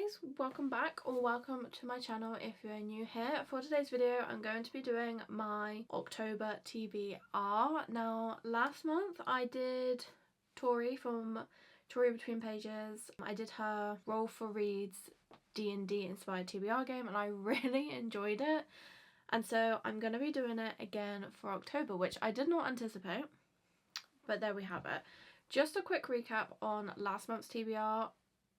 guys, welcome back or welcome to my channel if you're new here. For today's video I'm going to be doing my October TBR. Now last month I did Tori from Tori Between Pages. I did her Roll for Reads D&D inspired TBR game and I really enjoyed it, and so I'm going to be doing it again for October, which I did not anticipate, but there we have it. Just a quick recap on last month's TBR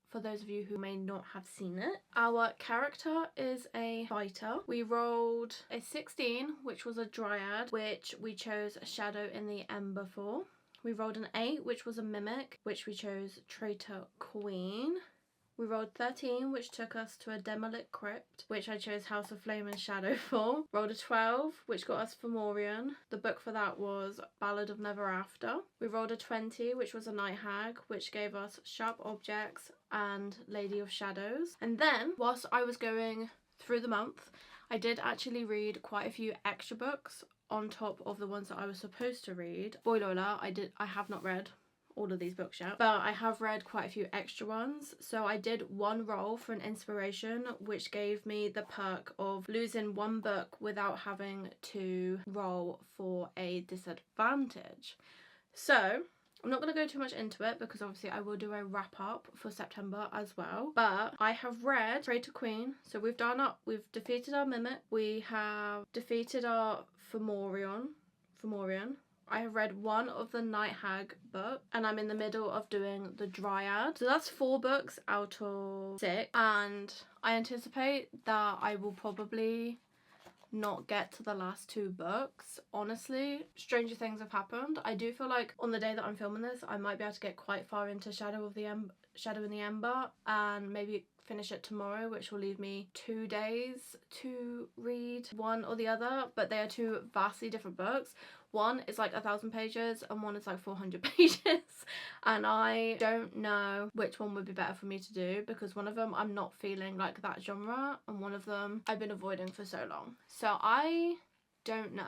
for those of you who may not have seen it. Our character is a fighter. We rolled a 16, which was a dryad, which we chose a shadow in the ember for. We rolled an 8, which was a mimic, which we chose traitor queen. We rolled 13, which took us to a derelict crypt, which I chose House of Flame and Shadow for. Rolled a 12, which got us Fomorian. The book for that was Ballad of Never After. We rolled a 20, which was a night hag, which gave us Sharp Objects and Lady of Shadows. And then, whilst I was going through the month, I did actually read quite a few extra books on top of the ones that I was supposed to read. Spoiler alert, I have not read all of these books yet, but I have read quite a few extra ones. So I did one roll for an inspiration, which gave me the perk of losing one book without having to roll for a disadvantage. So I'm not going to go too much into it because obviously I will do a wrap up for September as well, but I have read Traitor Queen. So we've defeated our Mimic, we have defeated our Fomorian. I have read one of the Night Hag book and I'm in the middle of doing the Dryad. So that's 4 books out of 6, and I anticipate that I will probably not get to the last 2 books. Honestly, stranger things have happened. I do feel like on the day that I'm filming this I might be able to get quite far into Shadow in the Ember and maybe finish it tomorrow, which will leave me 2 days to read one or the other, but they are 2 vastly different books. One is like 1,000 pages and one is like 400 pages, and I don't know which one would be better for me to do because one of them I'm not feeling like that genre and one of them I've been avoiding for so long. So I don't know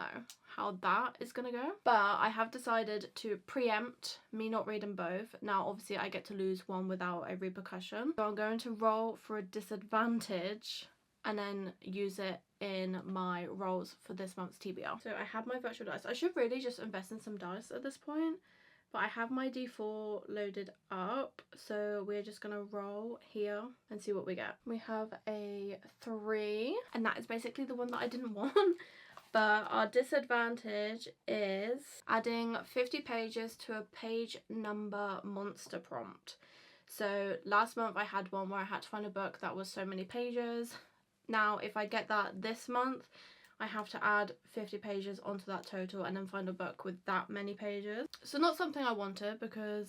how that is gonna go, but I have decided to preempt me not reading both. Now obviously I get to lose one without a repercussion, so I'm going to roll for a disadvantage and then use it in my rolls for this month's TBR. So I have my virtual dice. I should really just invest in some dice at this point, but I have my D4 loaded up, so we're just gonna roll here and see what we get. We have a 3, and that is basically the one that I didn't want. But our disadvantage is adding 50 pages to a page number monster prompt. So last month I had one where I had to find a book that was so many pages. Now if I get that this month, I have to add 50 pages onto that total and then find a book with that many pages. So not something I wanted because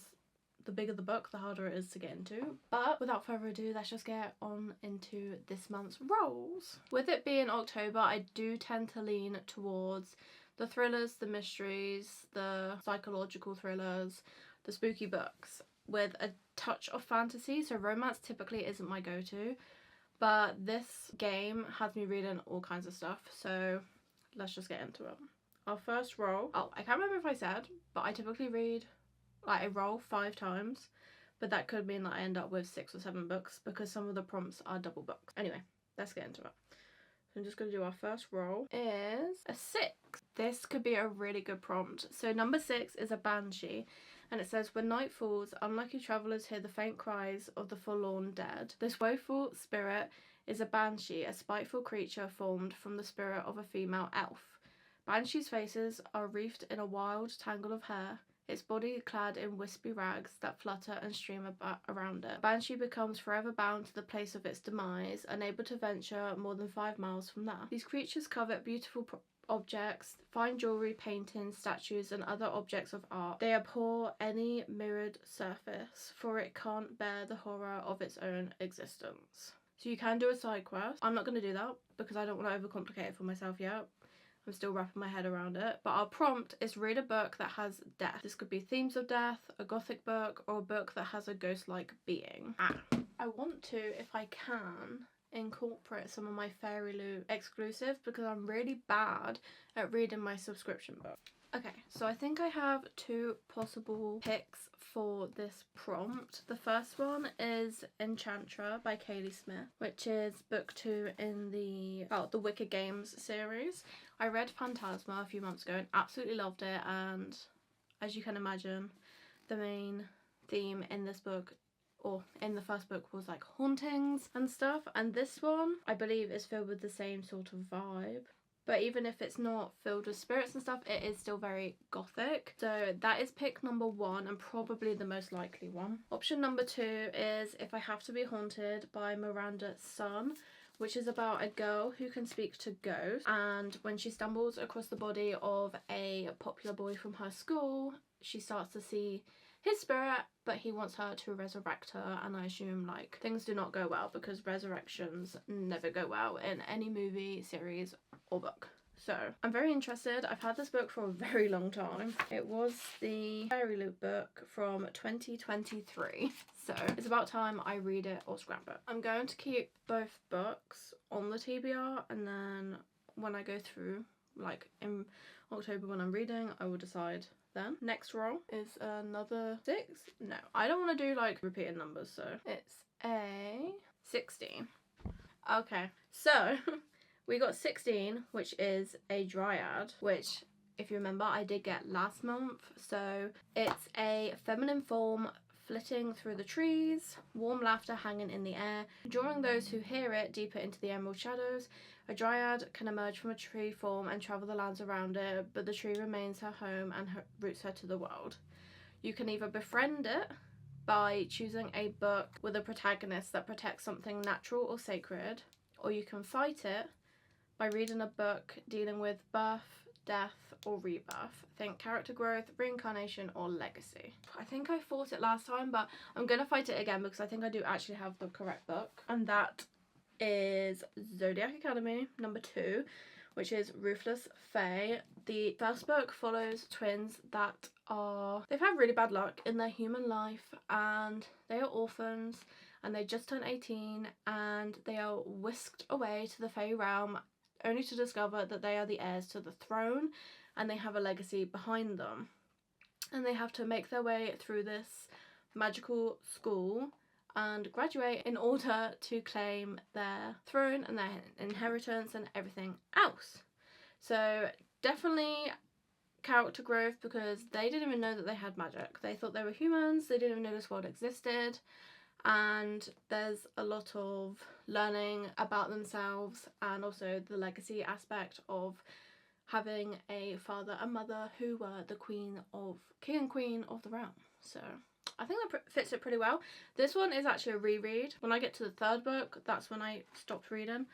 the bigger the book, the harder it is to get into. But without further ado, let's just get on into this month's rolls. With it being October, I do tend to lean towards the thrillers, the mysteries, the psychological thrillers, the spooky books, with a touch of fantasy. So romance typically isn't my go-to, but this game has me reading all kinds of stuff, so let's just get into it. Our first roll, oh, I can't remember if I said, but I typically read like a roll 5 times, but that could mean that I end up with 6 or 7 books because some of the prompts are double books. Anyway, let's get into it. So I'm just going to do our first roll is a 6. This could be a really good prompt. So number 6 is a banshee, and it says, when night falls, unlucky travellers hear the faint cries of the forlorn dead. This woeful spirit is a banshee, a spiteful creature formed from the spirit of a female elf. Banshees' faces are wreathed in a wild tangle of hair, its body clad in wispy rags that flutter and stream around it. Banshee becomes forever bound to the place of its demise, unable to venture more than 5 miles from there. These creatures covet beautiful objects, fine jewellery, paintings, statues and other objects of art. They abhor any mirrored surface, for it can't bear the horror of its own existence. So you can do a side quest. I'm not going to do that because I don't want to overcomplicate it for myself yet. I'm still wrapping my head around it. But our prompt is read a book that has death. This could be themes of death, a gothic book, or a book that has a ghost-like being. I want to, if I can, incorporate some of my Fairy Loot exclusives because I'm really bad at reading my subscription book. Okay, so I think I have two possible picks for this prompt. The first one is Enchantra by Kaylee Smith, which is book 2 in the Wicked Games series. I read Phantasma a few months ago and absolutely loved it, and as you can imagine, the main theme in this book, or in the first book, was like hauntings and stuff, and this one I believe is filled with the same sort of vibe. But even if it's not filled with spirits and stuff, it is still very gothic. So that is pick number 1 and probably the most likely one. Option number 2 is If I Have to Be Haunted by Miranda Sun, which is about a girl who can speak to ghosts, and when she stumbles across the body of a popular boy from her school, she starts to see his spirit, but he wants her to resurrect her, and I assume like things do not go well because resurrections never go well in any movie, series or book. So I'm very interested. I've had this book for a very long time. It was the Fairy Loop book from 2023, so it's about time I read it or scrap it. I'm going to keep both books on the TBR, and then when I go through, like in October when I'm reading, I will decide then. Next roll is another 6. No, I don't want to do like repeated numbers, so it's a 16. Okay, so we got 16, which is a dryad, which, if you remember, I did get last month. So it's a feminine form flitting through the trees, warm laughter hanging in the air, drawing those who hear it deeper into the emerald shadows. A dryad can emerge from a tree form and travel the lands around it, but the tree remains her home and roots her to the world. You can either befriend it by choosing a book with a protagonist that protects something natural or sacred, or you can fight it by reading a book dealing with birth, death, or rebirth. Think character growth, reincarnation, or legacy. I think I fought it last time, but I'm gonna fight it again because I think I do actually have the correct book. And that is Zodiac Academy number 2, which is Ruthless Fae. The first book follows twins that they've had really bad luck in their human life, and they are orphans, and they just turned 18, and they are whisked away to the Fae realm only to discover that they are the heirs to the throne and they have a legacy behind them. And they have to make their way through this magical school and graduate in order to claim their throne and their inheritance and everything else. So definitely character growth, because they didn't even know that they had magic. They thought they were humans, they didn't even know this world existed. And there's a lot of learning about themselves, and also the legacy aspect of having a father and mother who were the king and queen of the realm. So I think that fits it pretty well. This one is actually a reread. When I get to the 3rd book, that's when I stopped reading.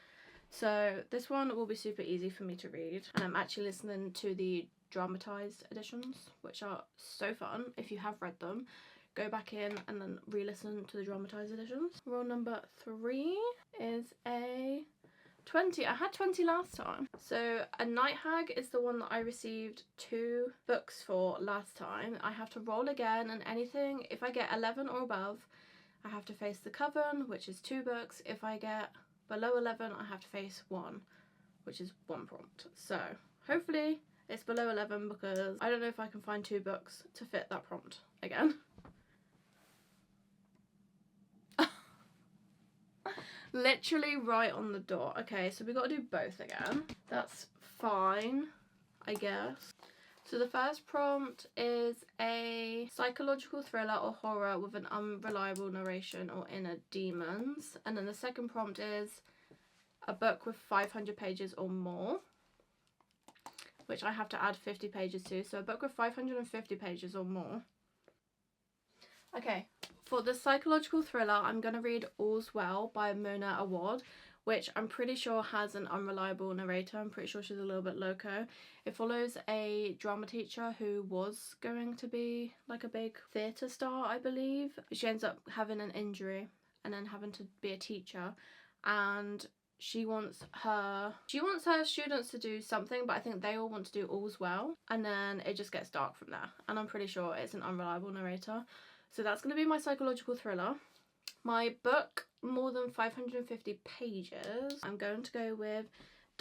So this one will be super easy for me to read, and I'm actually listening to the dramatized editions, which are so fun. If you have read them, go back in and then re-listen to the dramatized editions. Roll number 3 is a 20. I had 20 last time. So A Night Hag is the one that I received 2 books for last time. I have to roll again, and anything, if I get 11 or above, I have to face the Coven, which is 2 books. If I get below 11, I have to face 1, which is 1 prompt. So hopefully it's below 11, because I don't know if I can find 2 books to fit that prompt again. Literally right on the dot. Okay, so we got to do both again. That's fine, I guess. So the first prompt is a psychological thriller or horror with an unreliable narration or inner demons. And then the second prompt is a book with 500 pages or more, which I have to add 50 pages to. So a book with 550 pages or more. Okay, for the psychological thriller, I'm going to read All's Well by Mona Awad, which I'm pretty sure has an unreliable narrator. I'm pretty sure she's a little bit loco. It follows a drama teacher who was going to be like a big theatre star, I believe. She ends up having an injury and then having to be a teacher, and she wants her students to do something, but I think they all want to do All's Well, and then it just gets dark from there, and I'm pretty sure it's an unreliable narrator. So that's going to be my psychological thriller. My book, more than 550 pages, I'm going to go with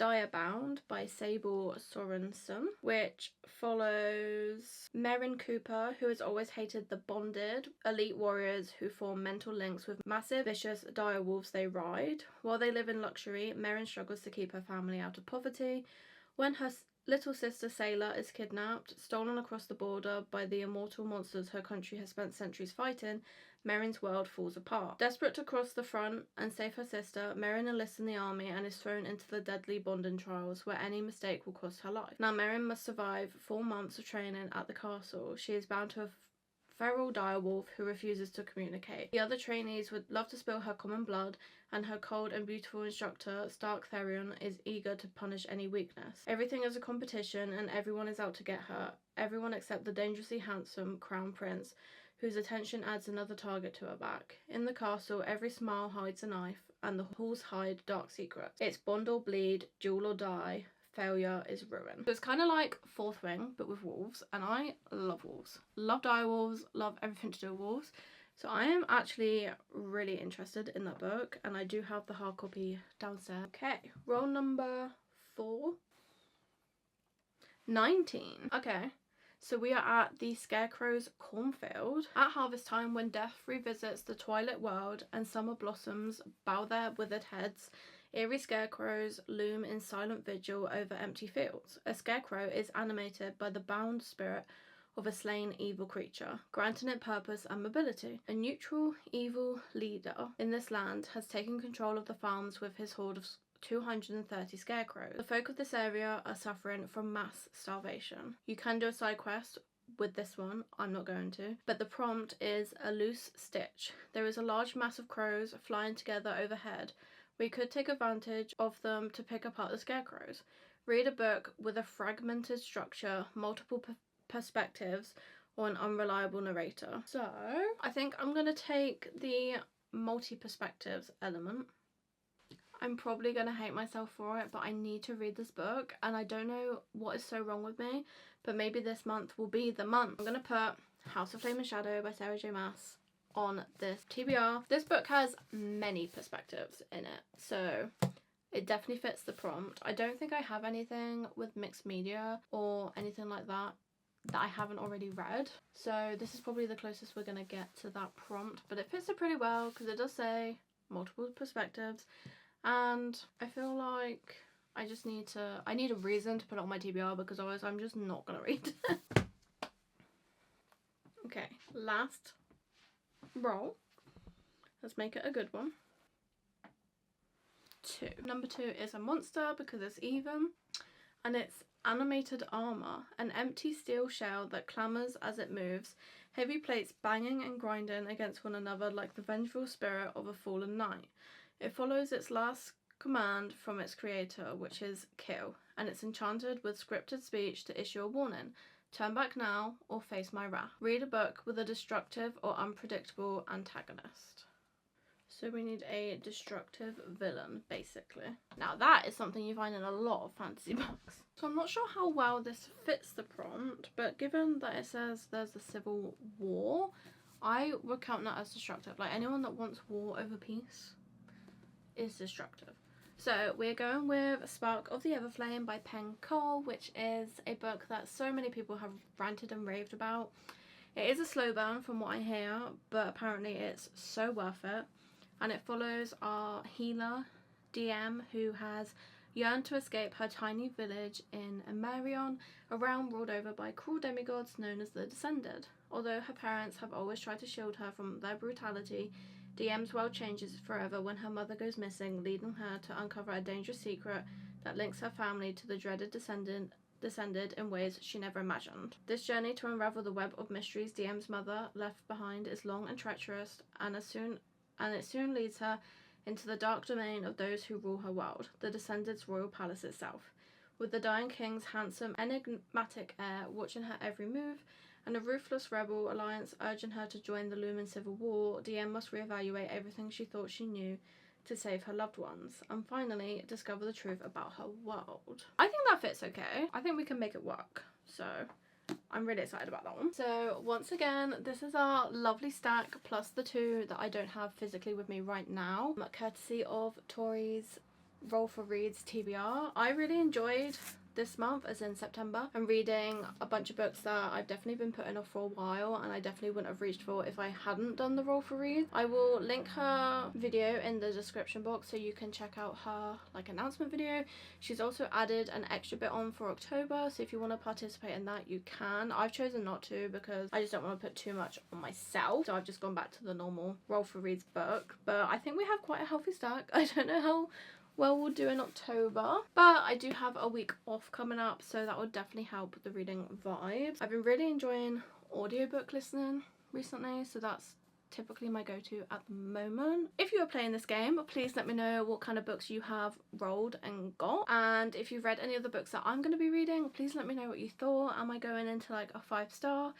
Diabound by Sable Sorensen, which follows Meryn Cooper, who has always hated the bonded elite warriors who form mental links with massive, vicious dire wolves they ride. While they live in luxury, Meryn struggles to keep her family out of poverty. When her little sister Sailor is kidnapped, stolen across the border by the immortal monsters her country has spent centuries fighting, Meryn's world falls apart. Desperate to cross the front and save her sister, Meryn enlists in the army and is thrown into the deadly bonding trials where any mistake will cost her life. Now Meryn must survive 4 months of training at the castle. She is bound to a feral direwolf who refuses to communicate. The other trainees would love to spill her common blood, and her cold and beautiful instructor, Stark Therion, is eager to punish any weakness. Everything is a competition and everyone is out to get her. Everyone except the dangerously handsome Crown Prince, whose attention adds another target to her back. In the castle, every smile hides a knife, and the halls hide dark secrets. It's bond or bleed, duel or die, failure is ruin. So it's kind of like Fourth Wing, but with wolves, and I love wolves. Love direwolves, love everything to do with wolves. So I am actually really interested in that book, and I do have the hard copy downstairs. Okay, roll number 4. 19. Okay. So we are at the Scarecrow's cornfield. At harvest time, when death revisits the twilight world and summer blossoms bow their withered heads, eerie scarecrows loom in silent vigil over empty fields. A scarecrow is animated by the bound spirit of a slain evil creature, granting it purpose and mobility. A neutral, evil leader in this land has taken control of the farms with his horde of 230 scarecrows. The folk of this area are suffering from mass starvation. You can do a side quest with this one, I'm not going to, but the prompt is a loose stitch. There is a large mass of crows flying together overhead. We could take advantage of them to pick apart the scarecrows. Read a book with a fragmented structure, multiple perspectives, or an unreliable narrator. So I think I'm going to take the multi-perspectives element. I'm probably going to hate myself for it, but I need to read this book, and I don't know what is so wrong with me, but maybe this month will be the month. I'm going to put House of Flame and Shadow by Sarah J Maas on this TBR. This book has many perspectives in it, so it definitely fits the prompt. I don't think I have anything with mixed media or anything like that I haven't already read, so this is probably the closest we're going to get to that prompt, but it fits it pretty well because it does say multiple perspectives. And I feel like I need a reason to put it on my TBR, because otherwise I'm just not gonna read it. Okay, last roll. Let's make it a good one. 2. Number 2 is a monster because it's even, and it's animated armor, an empty steel shell that clamours as it moves, heavy plates banging and grinding against one another like the vengeful spirit of a fallen knight. It follows its last command from its creator, which is kill, and it's enchanted with scripted speech to issue a warning. Turn back now or face my wrath. Read a book with a destructive or unpredictable antagonist. So we need a destructive villain, basically. Now that is something you find in a lot of fantasy books. So I'm not sure how well this fits the prompt, but given that it says there's a civil war, I would count that as destructive. Like, anyone that wants war over peace is destructive. So we're going with Spark of the Everflame by Pen Cole, which is a book that so many people have ranted and raved about. It is a slow burn from what I hear, but apparently it's so worth it. And it follows our healer, DM, who has yearned to escape her tiny village in Emerion, a realm ruled over by cruel demigods known as the Descended. Although her parents have always tried to shield her from their brutality, DM's world changes forever when her mother goes missing, leading her to uncover a dangerous secret that links her family to the dreaded Descended in ways she never imagined. This journey to unravel the web of mysteries DM's mother left behind is long and treacherous, and it soon leads her into the dark domain of those who rule her world, the Descended's royal palace itself. With the dying king's handsome, enigmatic heir watching her every move, and a ruthless rebel alliance urging her to join the looming civil war, DM must reevaluate everything she thought she knew to save her loved ones, and finally discover the truth about her world. I think that fits okay. I think we can make it work, so I'm really excited about that one. So once again, this is our lovely stack plus the 2 that I don't have physically with me right now, courtesy of Tori's Roll for Reads TBR. I really enjoyed this month, as in September. I'm reading a bunch of books that I've definitely been putting off for a while, and I definitely wouldn't have reached for if I hadn't done the Roll for Read. I will link her video in the description box so you can check out her like announcement video. She's also added an extra bit on for October, so if you want to participate in that, you can. I've chosen not to because I just don't want to put too much on myself, so I've just gone back to the normal Roll for Reads book. But I think we have quite a healthy stack. I don't know how well we'll do in October, but I do have a week off coming up, so that will definitely help with the reading vibes. I've been really enjoying audiobook listening recently, so that's typically my go-to at the moment. If you are playing this game, please let me know what kind of books you have rolled and got, and if you've read any of the books that I'm going to be reading, please let me know what you thought. Am I going into like a 5-star?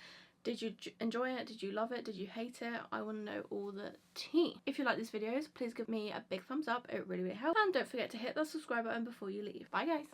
Did you enjoy it? Did you love it? Did you hate it? I want to know all the tea. If you like these videos, please give me a big thumbs up. It really helps. And don't forget to hit that subscribe button before you leave. Bye guys.